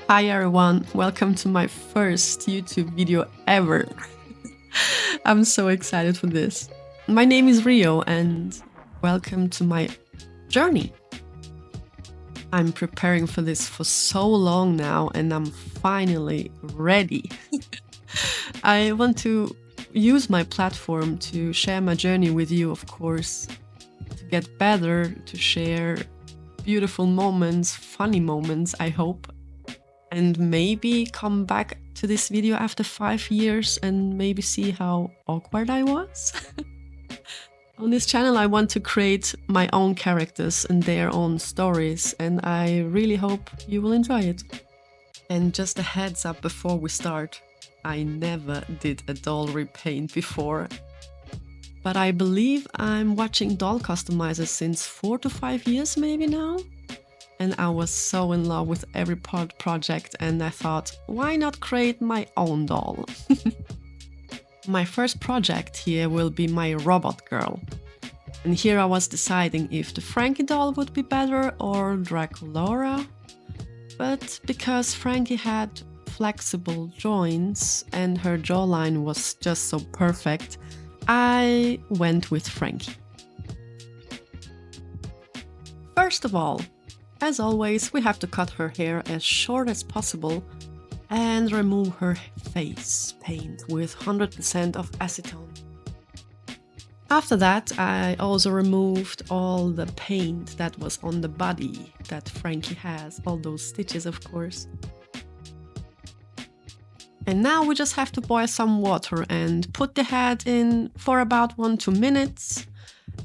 Hi everyone, welcome to my first YouTube video ever. I'm so excited for this. My name is Rio and welcome to my journey. I'm preparing for this for so long now and I'm finally ready. I want to use my platform to share my journey with you, of course, to get better, to share beautiful moments, funny moments, I hope. And maybe come back to this video after 5 years and maybe see how awkward I was. On this channel I want to create my own characters and their own stories, and I really hope you will enjoy it. And just a heads up before we start, I never did a doll repaint before. But I believe I'm watching doll customizers since 4 to 5 years maybe now. And I was so in love with every project and I thought, why not create my own doll? My first project here will be my robot girl. And here I was deciding if the Frankie doll would be better or Draculaura. But because Frankie had flexible joints and her jawline was just so perfect, I went with Frankie. First of all, as always, we have to cut her hair as short as possible and remove her face paint with 100% of Aceton. After that, I also removed all the paint that was on the body that Frankie has, all those stitches of course. And now we just have to boil some water and put the head in for about 1-2 minutes.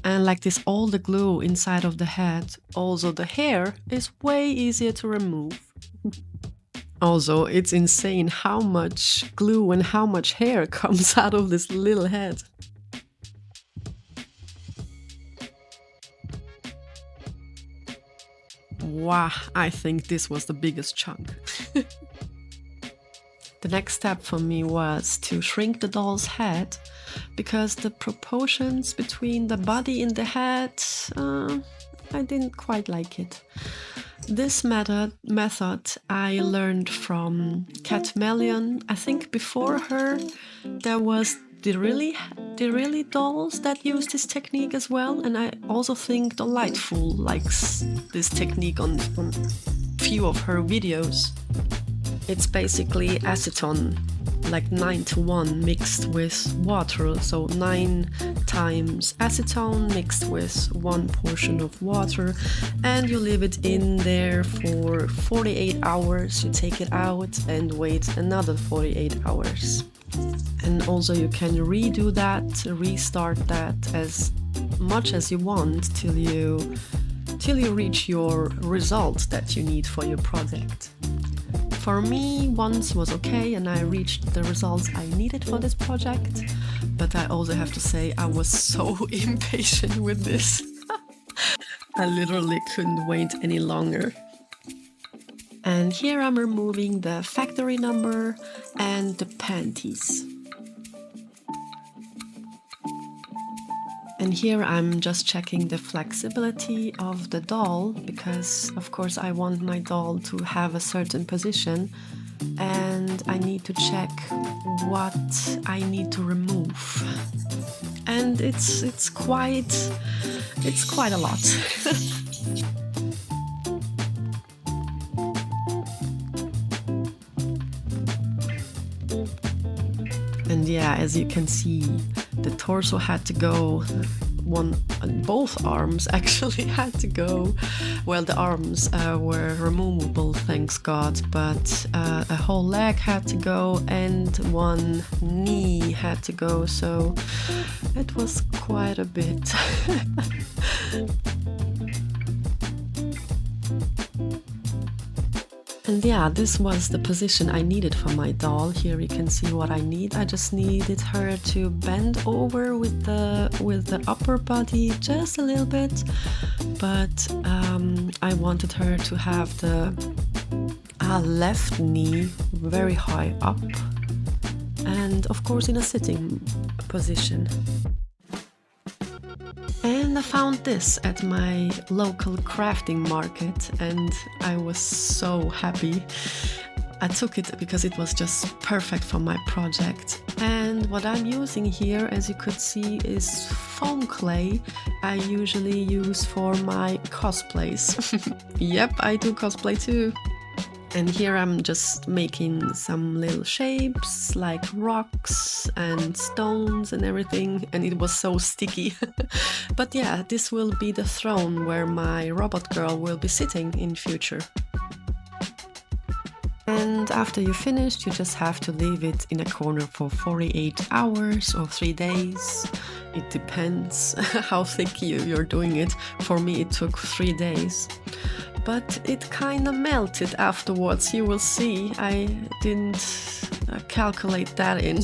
And like this, all the glue inside of the head, also the hair, is way easier to remove. Also, it's insane how much glue and how much hair comes out of this little head. Wow, I think this was the biggest chunk. The next step for me was to shrink the doll's head, because the proportions between the body and the head, I didn't quite like it. This method I learned from Cat Melion. I think before her there was the dolls that use this technique as well, and I also think Delightful likes this technique on few of her videos. It's basically Aceton, like 9:1 mixed with water, so 9 times acetone mixed with 1 portion of water, and you leave it in there for 48 hours. You take it out and wait another 48 hours. And also you can redo that, restart that as much as you want till you reach your result that you need for your project. For me, once was okay and I reached the results I needed for this project, but I also have to say I was so impatient with this. I literally couldn't wait any longer. And here I'm removing the factory number and the panties. And here I'm just checking the flexibility of the doll, because of course I want my doll to have a certain position and I need to check what I need to remove. And it's quite a lot. And yeah, as you can see, the torso had to go, both arms actually had to go. Well, the arms were removable, thanks God, but a whole leg had to go and one knee had to go, so it was quite a bit. And yeah, this was the position I needed for my doll. Here you can see what I need. I just needed her to bend over with the upper body just a little bit, but I wanted her to have the left knee very high up and of course in a sitting position. And I found this at my local crafting market and I was so happy. I took it because it was just perfect for my project. And what I'm using here, as you could see, is foam clay I usually use for my cosplays. Yep, I do cosplay too. And here I'm just making some little shapes like rocks and stones and everything, and it was so sticky. But yeah, this will be the throne where my robot girl will be sitting in future. And after you finished, you just have to leave it in a corner for 48 hours or 3 days. It depends how thick you're doing it. For me, it took 3 days. But it kind of melted afterwards, you will see. I didn't calculate that in.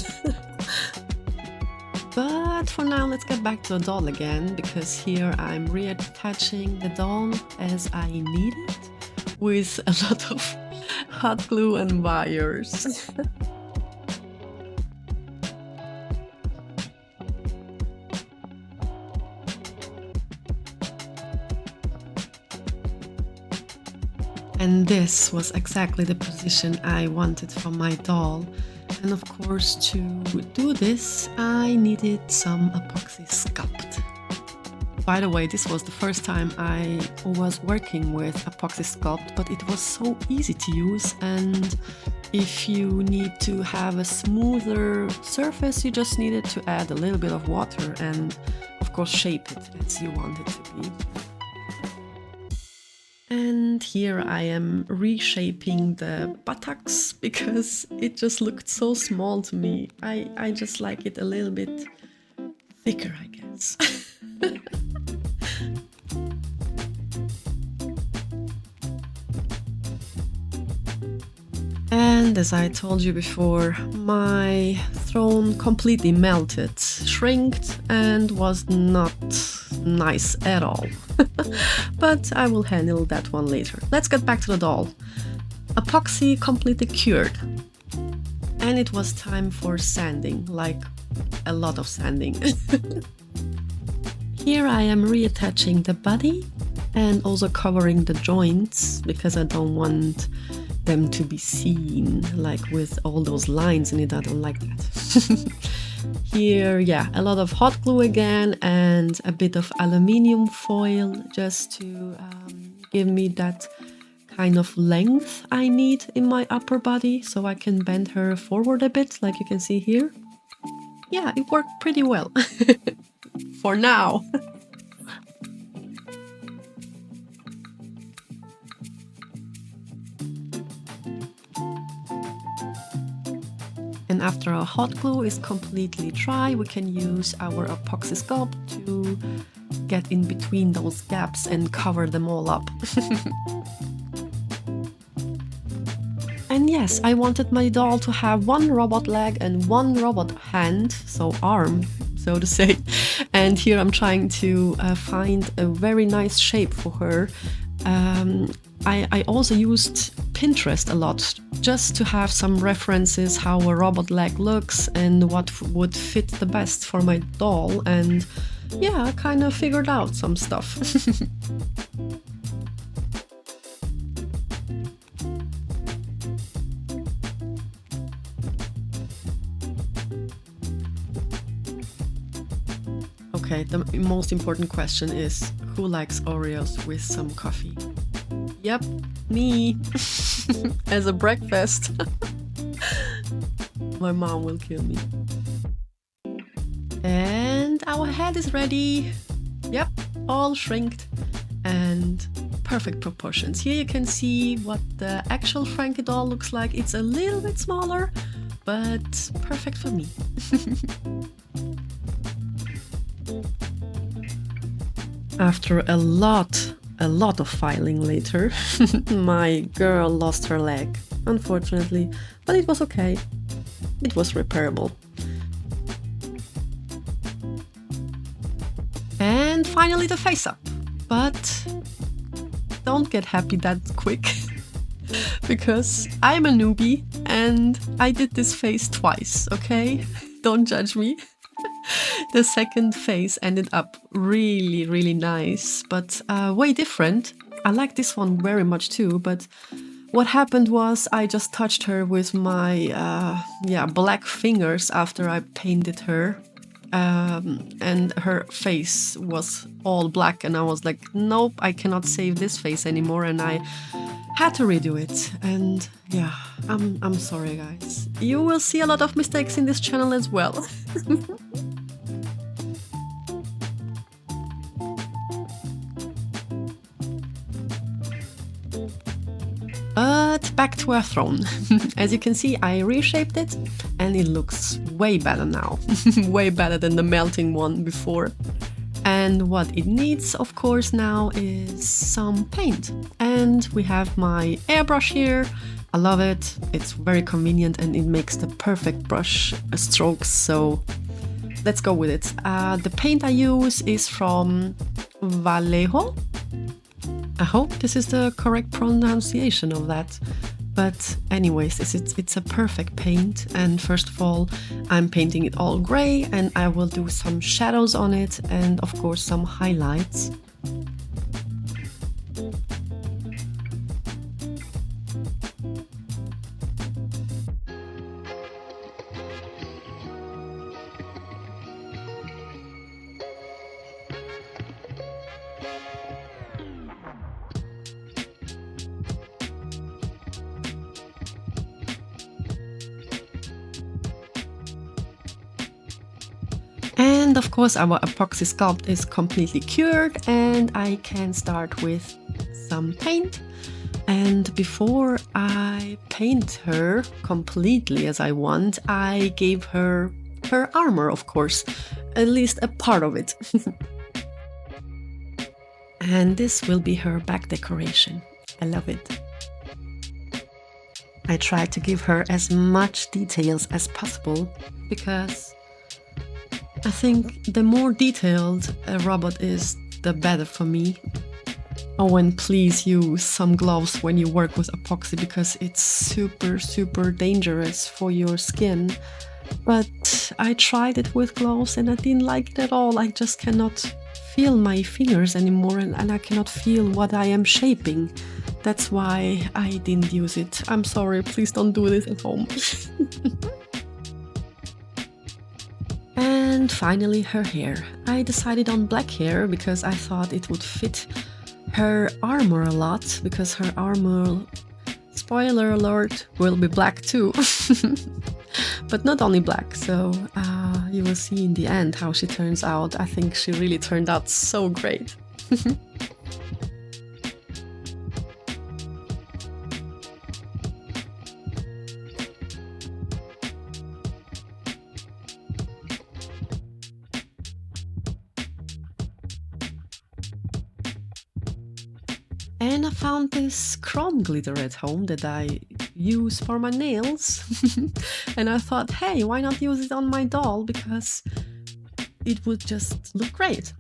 But for now, let's get back to the doll again, because here I'm reattaching the doll as I need it, with a lot of hot glue and wires. And this was exactly the position I wanted for my doll. And of course, to do this, I needed some Apoxy Sculpt. By the way, this was the first time I was working with Apoxy Sculpt, but it was so easy to use, and if you need to have a smoother surface, you just needed to add a little bit of water and of course shape it as you want it to be. And here I am reshaping the buttocks because it just looked so small to me. I just like it a little bit thicker, I guess. And as I told you before, my throne completely melted, shrinked, and was not nice at all. But I will handle that one later. Let's get back to the doll. Epoxy completely cured. And it was time for sanding, like a lot of sanding. Here I am reattaching the body and also covering the joints because I don't want them to be seen, like with all those lines in it. I don't like that. Here, yeah, a lot of hot glue again and a bit of aluminium foil just to give me that kind of length I need in my upper body so I can bend her forward a bit, like you can see here. Yeah, it worked pretty well. For now. And after our hot glue is completely dry, we can use our Apoxy Sculpt to get in between those gaps and cover them all up. And yes, I wanted my doll to have one robot leg and one robot hand, so arm, so to say. And here I'm trying to find a very nice shape for her. I also used Pinterest a lot, just to have some references how a robot leg looks and what would fit the best for my doll, and yeah, I kind of figured out some stuff. Okay, the most important question is, who likes Oreos with some coffee? Yep, me. As a breakfast. My mom will kill me. And our head is ready. Yep, all shrinked and perfect proportions. Here you can see what the actual Frankie doll looks like. It's a little bit smaller, but perfect for me. After a lot of filing later, my girl lost her leg, unfortunately, but it was okay. It was repairable. And finally the face up. But don't get happy that quick, because I'm a newbie and I did this face twice, okay? Don't judge me. The second face ended up really nice, but way different. I like this one very much too, but What happened was I just touched her with my black fingers after I painted her. And her face was all black, and I was like, nope, I cannot save this face anymore, and I had to redo it. And yeah, I'm sorry guys. You will see a lot of mistakes in this channel as well. But back to our throne. As you can see, I reshaped it and it looks way better now. Way better than the melting one before. And what it needs, of course, now is some paint. And we have my airbrush here. I love it. It's very convenient and it makes the perfect brush strokes. So let's go with it. The paint I use is from Vallejo. I hope this is the correct pronunciation of that. But anyways, it's a perfect paint, and first of all, I'm painting it all gray, and I will do some shadows on it and of course some highlights. And of course our Apoxy Sculpt is completely cured and I can start with some paint. And before I paint her completely as I want, I gave her her armor, of course, at least a part of it. And this will be her back decoration. I love it. I tried to give her as much details as possible because I think the more detailed a robot is, the better for me. Oh, and please use some gloves when you work with epoxy because it's super dangerous for your skin. But I tried it with gloves and I didn't like it at all. I just cannot feel my fingers anymore and I cannot feel what I am shaping. That's why I didn't use it. I'm sorry, please don't do this at home. And finally her hair. I decided on black hair because I thought it would fit her armor a lot, because her armor, spoiler alert, will be black too. But not only black, so you will see in the end how she turns out. I think she really turned out so great. And I found this chrome glitter at home that I use for my nails. And I thought, hey, why not use it on my doll, because it would just look great.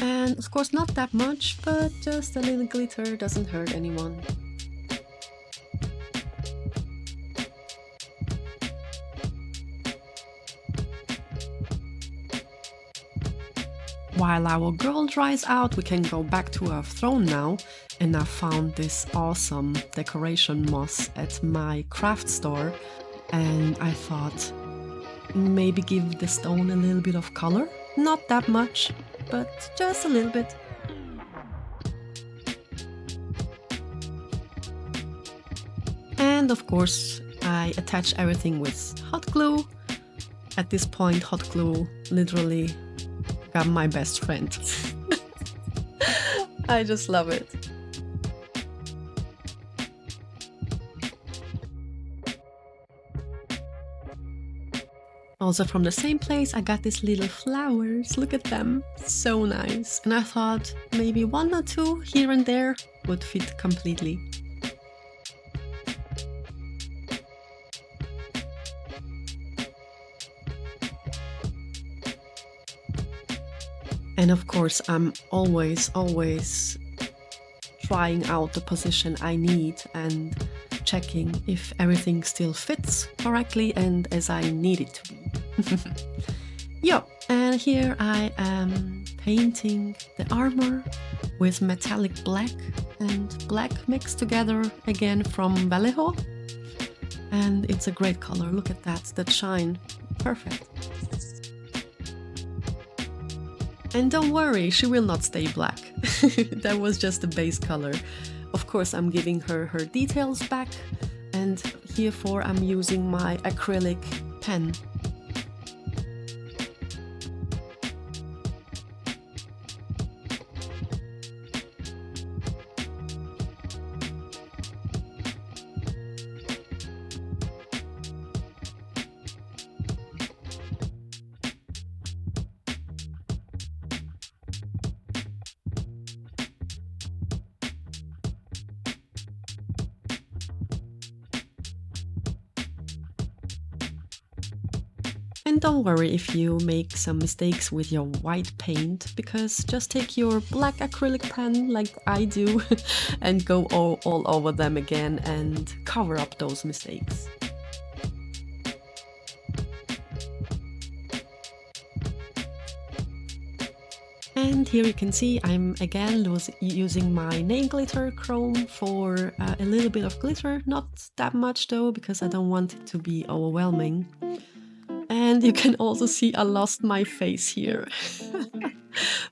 And of course not that much, but just a little glitter doesn't hurt anyone. While our girl dries out, we can go back to our throne now, and I found this awesome decoration moss at my craft store, and I thought maybe give the stone a little bit of color. Not that much, but just a little bit. And of course I attach everything with hot glue. At this point hot glue literally got my best friend. I just love it. Also from the same place I got these little flowers, look at them, so nice. And I thought maybe one or two here and there would fit completely. And of course I'm always trying out the position I need and checking if everything still fits correctly and as I need it to be. Yeah, and here I am painting the armor with metallic black and black mixed together again from Vallejo. And it's a great color. Look at that shine. Perfect. And don't worry, she will not stay black. That was just the base color. Of course, I'm giving her her details back, and herefore I'm using my acrylic pen. And don't worry if you make some mistakes with your white paint, because just take your black acrylic pen like I do and go all over them again and cover up those mistakes. And here you can see I'm again using my nail glitter chrome for a little bit of glitter, not that much though, because I don't want it to be overwhelming. And you can also see I lost my face here.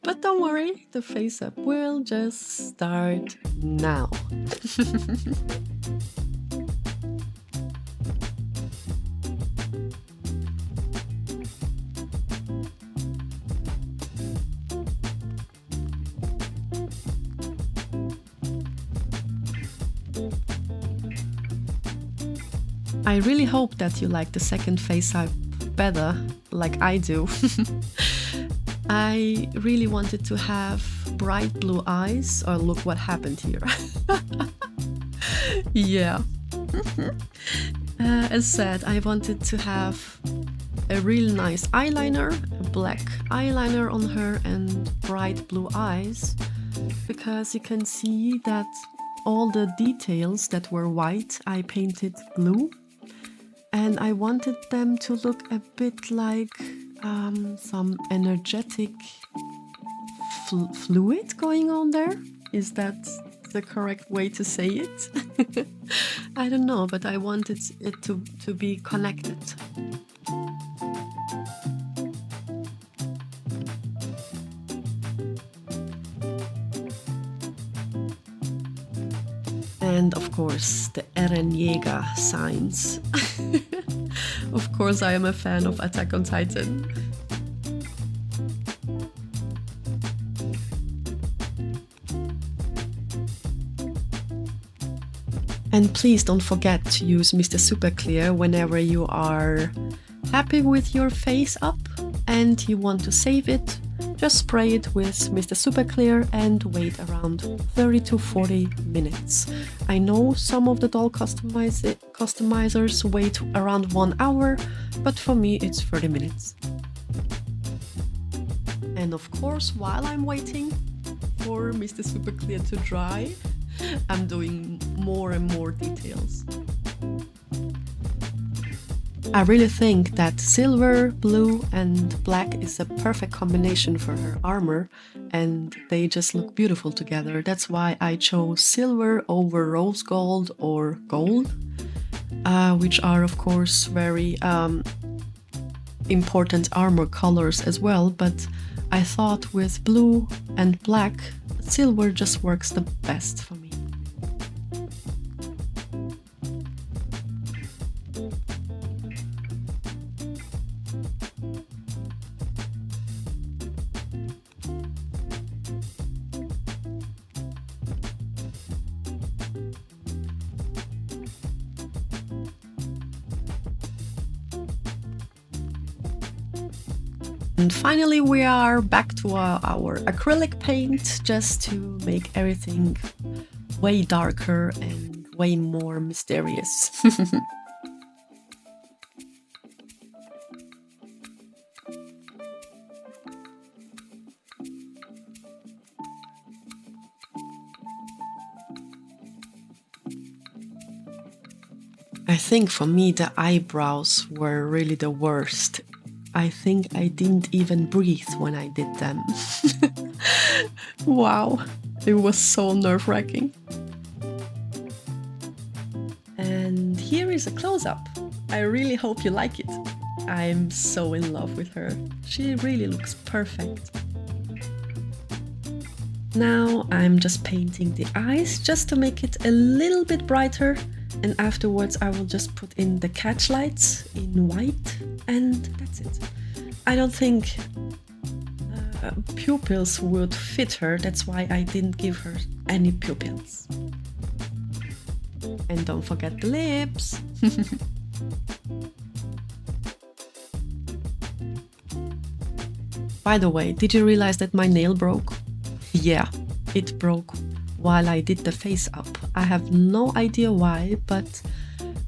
But don't worry, the face up will just start now. I really hope that you like the second face up better, like I do. I really wanted to have bright blue eyes. Oh, look what happened here. Yeah. As said, I wanted to have a really nice eyeliner, a black eyeliner on her and bright blue eyes, because you can see that all the details that were white I painted blue. And I wanted them to look a bit like some energetic fluid going on there. Is that the correct way to say it? I don't know, but I wanted it to be connected. And of course, the Eren Yeager signs. Of course, I am a fan of Attack on Titan. And please don't forget to use Mr. Superclear whenever you are happy with your face up and you want to save it. Just spray it with Mr. Superclear and wait around 30 to 40 minutes. I know some of the doll customizers wait around 1 hour, but for me it's 30 minutes. And of course, while I'm waiting for Mr. Superclear to dry, I'm doing more and more details. I really think that silver, blue and black is a perfect combination for her armor, and they just look beautiful together. That's why I chose silver over rose gold or gold, which are of course very important armor colors as well, but I thought with blue and black, silver just works the best for me. And finally we are back to our acrylic paint, just to make everything way darker and way more mysterious. I think for me the eyebrows were really the worst I think I didn't even breathe when I did them. Wow, it was so nerve-wracking. And here is a close-up. I really hope you like it. I'm so in love with her. She really looks perfect. Now I'm just painting the eyes just to make it a little bit brighter, and afterwards I will just put in the catch lights in white, and that's it. I don't think pupils would fit her, that's why I didn't give her any pupils. And don't forget the lips. By the way, did you realize that my nail broke? Yeah, it broke while I did the face up. I have no idea why, but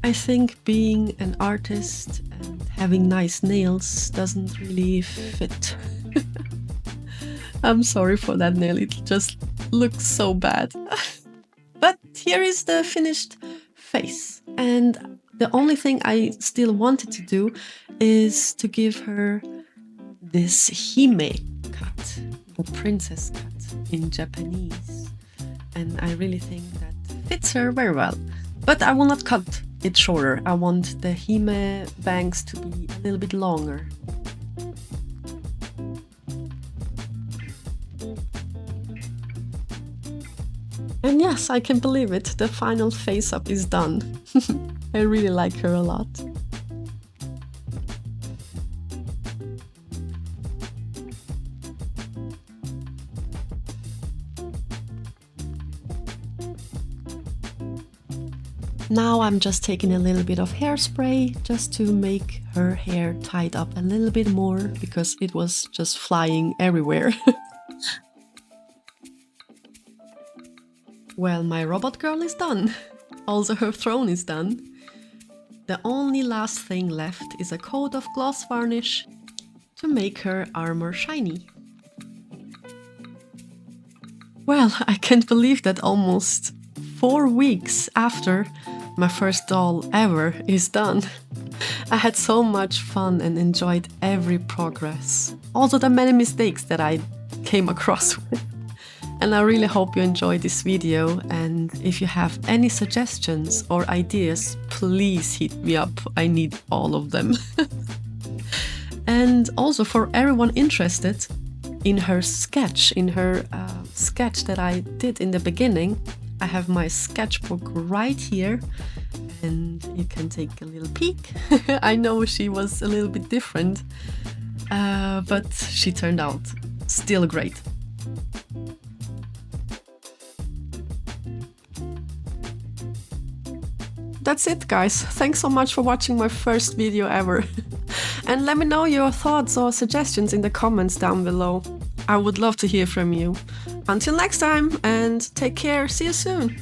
I think being an artist and having nice nails doesn't really fit. I'm sorry for that nail, it just looks so bad. But here is the finished face. And the only thing I still wanted to do is to give her this hime cut, the princess cut in Japanese. And I really think that fits her very well. But I will not cut it shorter. I want the hime bangs to be a little bit longer. And yes, I can believe it, the final face up is done. I really like her a lot. Now I'm just taking a little bit of hairspray just to make her hair tied up a little bit more, because it was just flying everywhere. Well, my robot girl is done. Also her throne is done. The only last thing left is a coat of gloss varnish to make her armor shiny. Well, I can't believe that almost 4 weeks after my first doll ever is done. I had so much fun and enjoyed every progress. Also the many mistakes that I came across with. And I really hope you enjoyed this video, and if you have any suggestions or ideas, please hit me up. I need all of them. And also for everyone interested in her sketch, sketch that I did in the beginning, I have my sketchbook right here, and you can take a little peek. I know she was a little bit different, but she turned out still great. That's it, guys. Thanks so much for watching my first video ever. And let me know your thoughts or suggestions in the comments down below. I would love to hear from you. Until next time, and take care. See you soon.